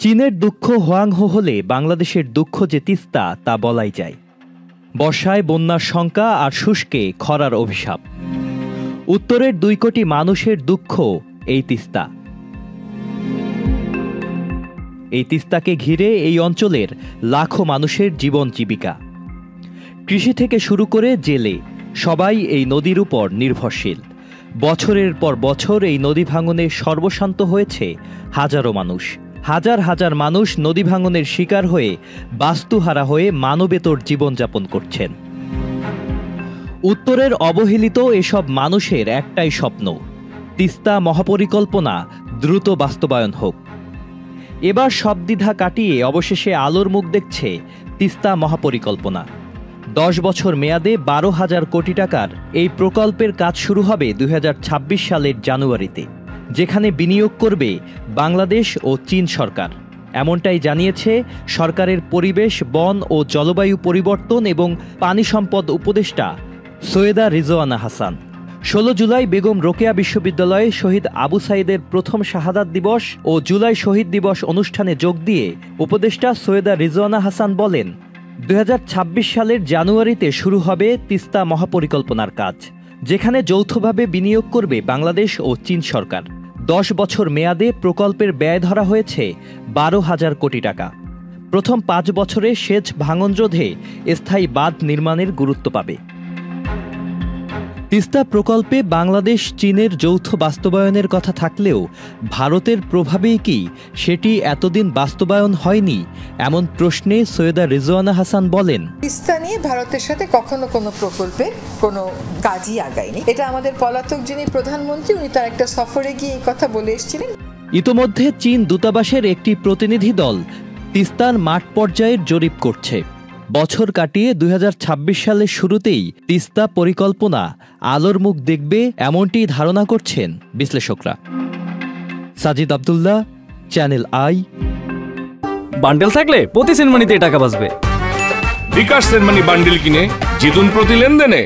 চীনের দুঃখ হোয়াংহো হলে বাংলাদেশের দুঃখ যে তিস্তা তা বলাই যায়। বর্ষায় বন্যার শঙ্কা আর শুষ্কে খরার অভিশাপ। উত্তরের 2 কোটি মানুষের দুঃখ এই তিস্তা। এই তিস্তাকে ঘিরে এই অঞ্চলের লাখো মানুষের জীবন জীবিকা। কৃষি থেকে শুরু করে জেলে সবাই এই নদীর উপর নির্ভরশীল। বছরের পর বছর এই নদী ভাঙনে সর্বশান্ত হয়েছে হাজারো মানুষ। হাজার হাজার মানুষ নদী ভাঙনের শিকার হয়ে বাস্তুহারা হয়ে মানবেতর জীবনযাপন করছেন। উত্তরের অবহেলিত এসব মানুষের একটাই স্বপ্ন, তিস্তা মহাপরিকল্পনা দ্রুত বাস্তবায়ন হোক। এবার সব দ্বিধা কাটিয়ে অবশেষে আলোর মুখ দেখছে তিস্তা মহাপরিকল্পনা। 10 বছর মেয়াদে 12,000 কোটি টাকার এই প্রকল্পের কাজ শুরু হবে 2026 সালের জানুয়ারিতে, যেখানে বিনিয়োগ করবে বাংলাদেশ ও চীন সরকার। এমনটাই জানিয়েছে সরকারের পরিবেশ, বন ও জলবায়ু পরিবর্তন এবং পানি সম্পদ উপদেষ্টা সৈয়দা রিজওয়ানা হাসান। 16 জুলাই বেগম রোকেয়া বিশ্ববিদ্যালয়ে শহীদ আবু সাইদের প্রথম শাহাদাত দিবস ও জুলাই শহীদ দিবস অনুষ্ঠানে যোগ দিয়ে উপদেষ্টা সৈয়দা রিজওয়ানা হাসান বলেন, 2026 সালের জানুয়ারিতে শুরু হবে তিস্তা মহাপরিকল্পনার কাজ, যেখানে যৌথভাবে বিনিয়োগ করবে বাংলাদেশ ও চীন সরকার। 10 বছর মেয়াদে প্রকল্পের ব্যয় ধরা হয়েছে 12,000 কোটি টাকা। প্রথম 5 বছরে সেচ ভাঙন রোধে স্থায়ী বাঁধ নির্মাণের গুরুত্ব পাবে। তিস্তা প্রকল্পে বাংলাদেশ চীনের যৌথ বাস্তবায়নের কথা থাকলেও ভারতের প্রভাবেই কি সেটি এতদিন বাস্তবায়ন হয়নি, এমন প্রশ্নে সৈয়দা রিজওয়ানা হাসান বলেন, তিস্তা নিয়ে ভারতের সাথে কখনো কোনো প্রকল্পের কোনো কাজই আগায়নি। এটা আমাদের পলাতক যিনি প্রধানমন্ত্রী, উনি তার একটা সফরে গিয়ে এই কথা বলে এসেছিলেন। ইতোমধ্যে চীন দূতাবাসের একটি প্রতিনিধি দল তিস্তার মাঠ পর্যায়ের জরিপ করছে। বছর কাটিয়ে 2026 সালের শুরুতেই তিস্তা পরিকল্পনা আলোর মুখ দেখবে, এমনটি ধারণা করছেন বিশ্লেষকরা। Sajid Abdullah, channel I. Bundle থাকলে প্রতি সেনমানিতে টাকা বাঁচবে। বিকাশ সেনমানি বান্ডেল কিনে জিতুন প্রতি লেনদেনে।